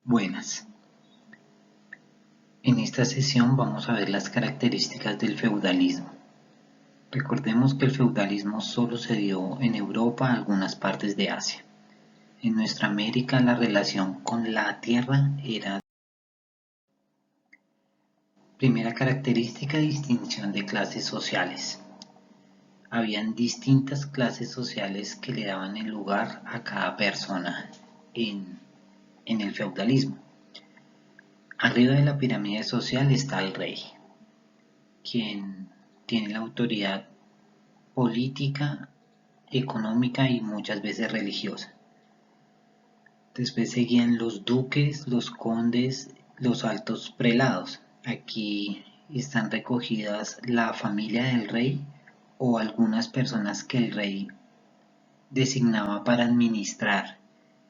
Buenas. En esta sesión vamos a ver las características del feudalismo. Recordemos que el feudalismo solo se dio en Europa, algunas partes de Asia. En nuestra América la relación con la tierra era. Primera característica: distinción de clases sociales. Habían distintas clases sociales que le daban el lugar a cada persona en el feudalismo. Arriba de la pirámide social está el rey, quien tiene la autoridad política, económica y muchas veces religiosa. Después seguían los duques, los condes, los altos prelados. Aquí están recogidas la familia del rey o algunas personas que el rey designaba para administrar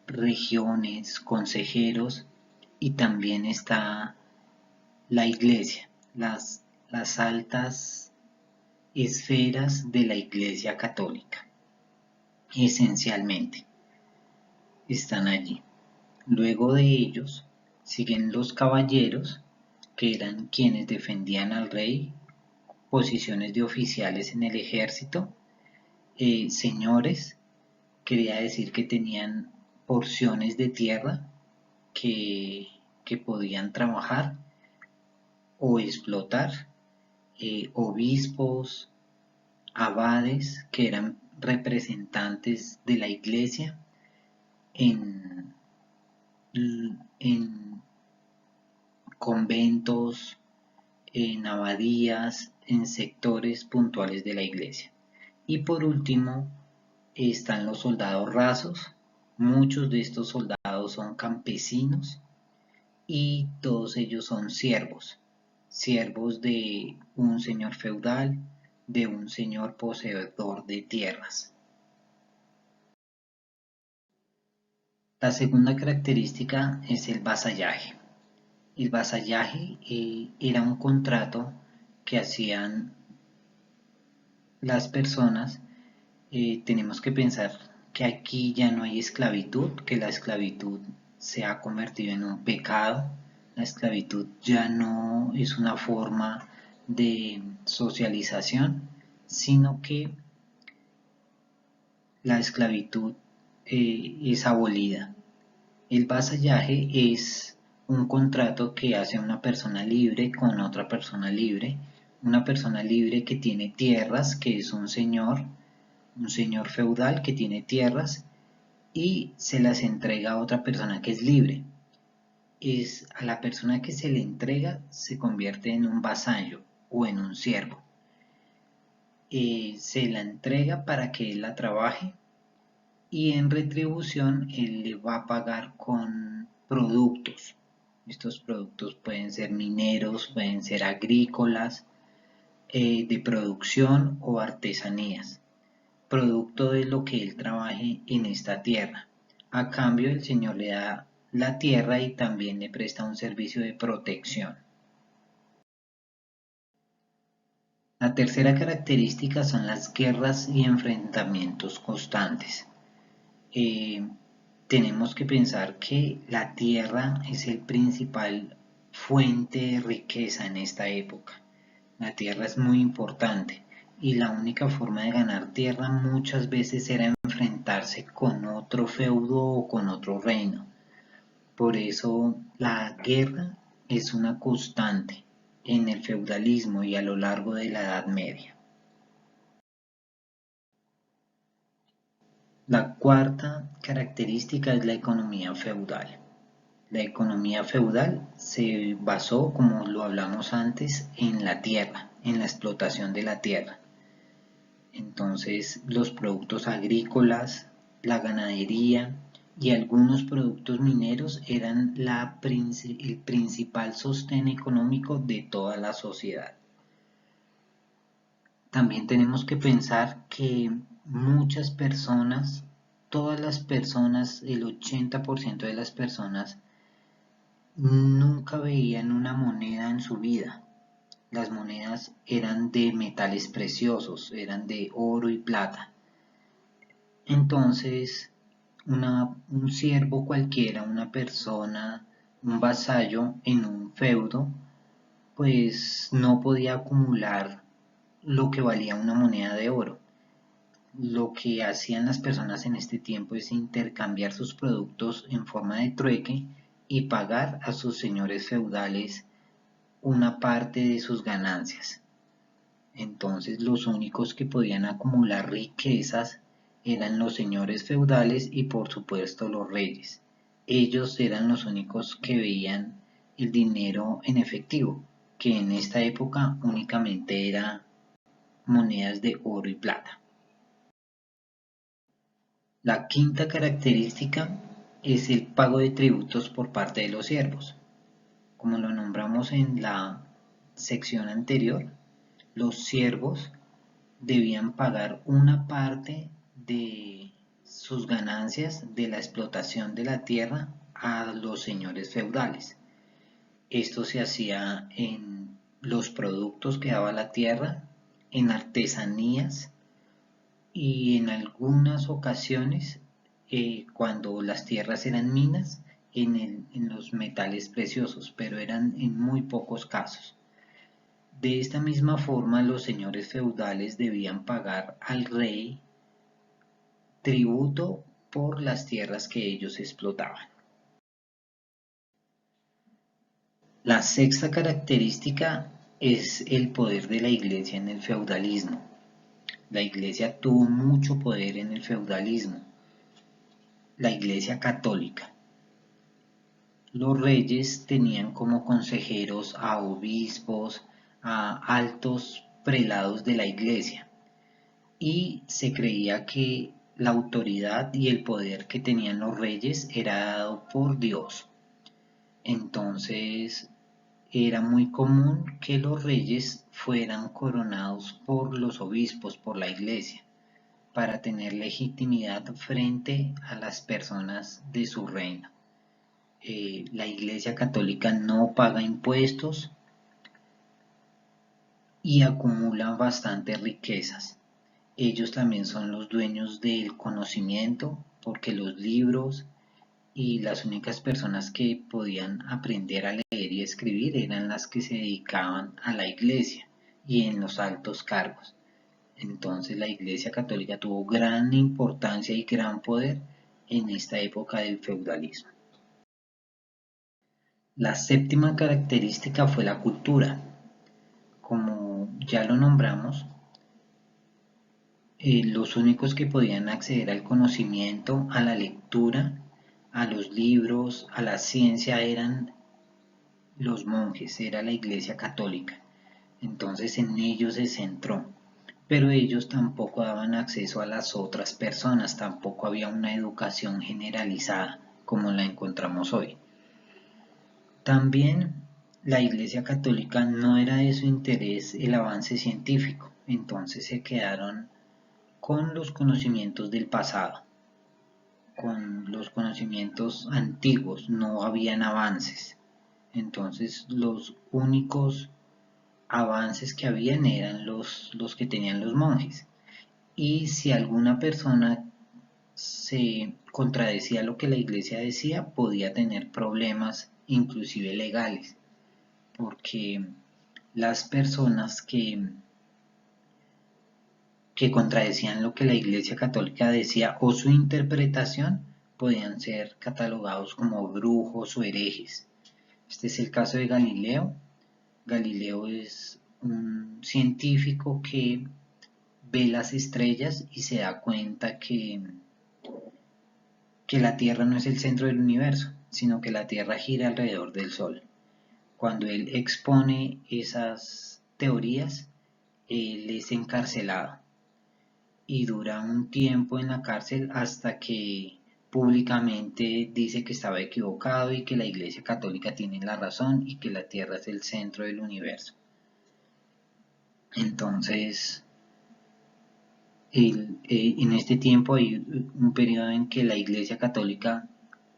regiones, consejeros, y también está la iglesia, las altas esferas de la Iglesia Católica. Esencialmente están allí. Luego de ellos siguen los caballeros, que eran quienes defendían al rey, posiciones de oficiales en el ejército, señores, quería decir que tenían porciones de tierra que, que podían trabajar o explotar, obispos, abades, que eran representantes de la iglesia en, en conventos, en abadías, en sectores puntuales de la iglesia. Y por último están los soldados rasos. Muchos de estos soldados son campesinos y todos ellos son siervos, siervos de un señor feudal, de un señor poseedor de tierras. La segunda característica es el vasallaje. El vasallaje era un contrato que hacían las personas. Tenemos que pensar que aquí ya no hay esclavitud, que la esclavitud se ha convertido en un pecado. La esclavitud ya no es una forma de socialización, sino que la esclavitud es abolida. El vasallaje es un contrato que hace una persona libre con otra persona libre. Una persona libre que tiene tierras, que es un señor feudal que tiene tierras y se las entrega a otra persona que es libre. Es a la persona que se le entrega se convierte en un vasallo o en un siervo. Se la entrega para que él la trabaje y en retribución él le va a pagar con productos. Estos productos pueden ser mineros, pueden ser agrícolas, de producción o artesanías, producto de lo que él trabaje en esta tierra. A cambio, el señor le da la tierra y también le presta un servicio de protección. La tercera característica son las guerras y enfrentamientos constantes. Tenemos que pensar que la tierra es el principal fuente de riqueza en esta época. La tierra es muy importante y la única forma de ganar tierra muchas veces era enfrentarse con otro feudo o con otro reino. Por eso la guerra es una constante en el feudalismo y a lo largo de la Edad Media. La cuarta característica es la economía feudal. La economía feudal se basó, como lo hablamos antes, en la tierra, en la explotación de la tierra. Entonces, los productos agrícolas, la ganadería y algunos productos mineros eran el principal sostén económico de toda la sociedad. También tenemos que pensar que muchas personas, todas las personas, el 80% de las personas nunca veían una moneda en su vida. Las monedas eran de metales preciosos, eran de oro y plata. Entonces, un siervo cualquiera, una persona un vasallo en un feudo, pues no podía acumular lo que valía una moneda de oro. Lo que hacían las personas en este tiempo es intercambiar sus productos en forma de trueque y pagar a sus señores feudales una parte de sus ganancias. Entonces los únicos que podían acumular riquezas eran los señores feudales y por supuesto los reyes. Ellos eran los únicos que veían el dinero en efectivo, que en esta época únicamente era monedas de oro y plata. La quinta característica es el pago de tributos por parte de los siervos. Como lo nombramos en la sección anterior, los siervos debían pagar una parte de sus ganancias de la explotación de la tierra a los señores feudales. Esto se hacía en los productos que daba la tierra, en artesanías y en algunas ocasiones, cuando las tierras eran minas, en los metales preciosos, pero eran en muy pocos casos. De esta misma forma, los señores feudales debían pagar al rey tributo por las tierras que ellos explotaban. La sexta característica es el poder de la iglesia en el feudalismo. La iglesia tuvo mucho poder en el feudalismo. La iglesia católica. Los reyes tenían como consejeros a obispos, a altos prelados de la iglesia, y se creía que la autoridad y el poder que tenían los reyes era dado por Dios. Entonces era muy común que los reyes fueran coronados por los obispos, por la iglesia, para tener legitimidad frente a las personas de su reino. La iglesia católica no paga impuestos y acumula bastantes riquezas. Ellos también son los dueños del conocimiento, porque los libros y las únicas personas que podían aprender a leer y escribir eran las que se dedicaban a la iglesia y en los altos cargos. Entonces la iglesia católica tuvo gran importancia y gran poder en esta época del feudalismo. La séptima característica fue la cultura. Como ya lo nombramos, los únicos que podían acceder al conocimiento, a la lectura, a los libros, a la ciencia eran los monjes, era la iglesia católica. Entonces en ellos se centró, pero ellos tampoco daban acceso a las otras personas, tampoco había una educación generalizada como la encontramos hoy. También la iglesia católica no era de su interés el avance científico, entonces se quedaron con los conocimientos del pasado, con los conocimientos antiguos, no habían avances. Entonces los únicos avances que habían eran los que tenían los monjes. Y si alguna persona se contradecía lo que la iglesia decía, podía tener problemas inclusive legales, porque las personas que contradecían lo que la Iglesia Católica decía o su interpretación podían ser catalogados como brujos o herejes. Este es el caso de Galileo. Galileo es un científico que ve las estrellas y se da cuenta que la Tierra no es el centro del universo, sino que la Tierra gira alrededor del Sol. Cuando él expone esas teorías, él es encarcelado y dura un tiempo en la cárcel hasta que públicamente dice que estaba equivocado y que la Iglesia Católica tiene la razón y que la Tierra es el centro del universo. Entonces, en este tiempo hay un periodo en que la Iglesia Católica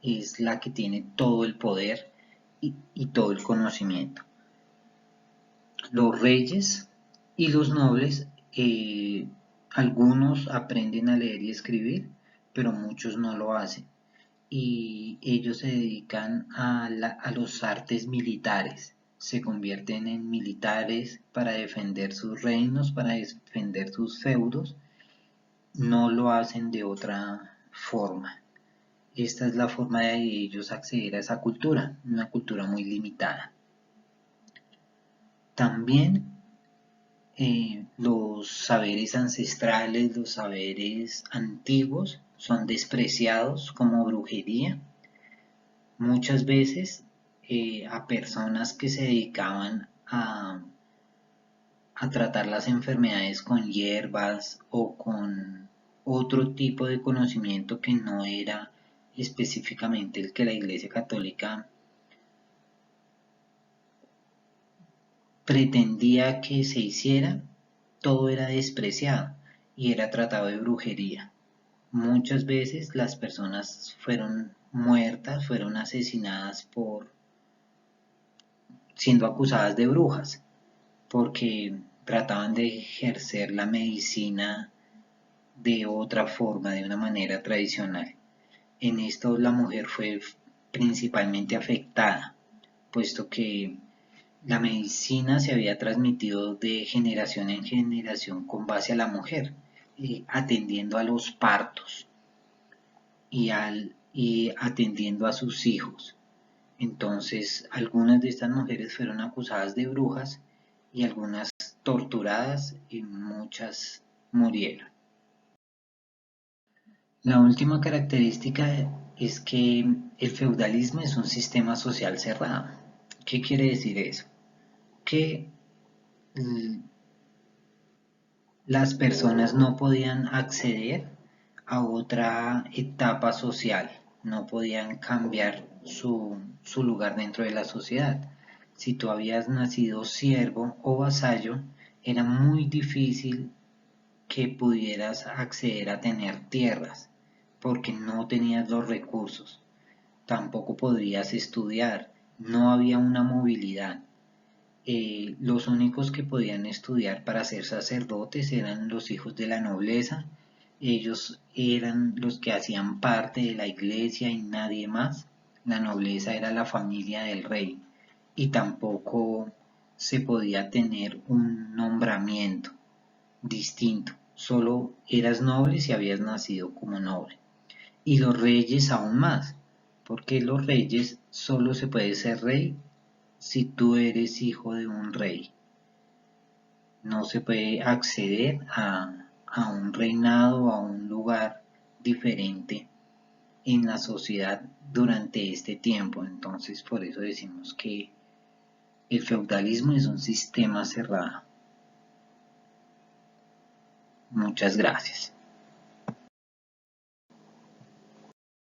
es la que tiene todo el poder y todo el conocimiento. Los reyes y los nobles, algunos aprenden a leer y escribir, pero muchos no lo hacen. y ellos se dedican a los artes militares. Se convierten en militares para defender sus reinos, para defender sus feudos. No lo hacen de otra forma. Esta es la forma de ellos acceder a esa cultura, una cultura muy limitada. También los saberes ancestrales, los saberes antiguos son despreciados como brujería. Muchas veces a personas que se dedicaban a tratar las enfermedades con hierbas o con otro tipo de conocimiento que no era específicamente el que la Iglesia Católica pretendía que se hiciera, todo era despreciado y era tratado de brujería. Muchas veces las personas fueron muertas, fueron asesinadas por siendo acusadas de brujas, porque trataban de ejercer la medicina de otra forma, de una manera tradicional. En esto la mujer fue principalmente afectada, puesto que la medicina se había transmitido de generación en generación con base a la mujer, atendiendo a los partos y atendiendo a sus hijos. Entonces, algunas de estas mujeres fueron acusadas de brujas y algunas torturadas y muchas murieron. La última característica es que el feudalismo es un sistema social cerrado. ¿Qué quiere decir eso? Que las personas no podían acceder a otra etapa social, no podían cambiar su lugar dentro de la sociedad. Si tú habías nacido siervo o vasallo, era muy difícil que pudieras acceder a tener tierras, porque no tenías los recursos. Tampoco podías estudiar, no había una movilidad. Los únicos que podían estudiar para ser sacerdotes eran los hijos de la nobleza. Ellos eran los que hacían parte de la iglesia y nadie más. La nobleza era la familia del rey y tampoco se podía tener un nombramiento distinto. Solo eras noble si habías nacido como noble. Y los reyes aún más, porque los reyes solo se puede ser rey si tú eres hijo de un rey. No se puede acceder a un reinado, a un lugar diferente en la sociedad durante este tiempo. Entonces, por eso decimos que el feudalismo es un sistema cerrado. Muchas gracias.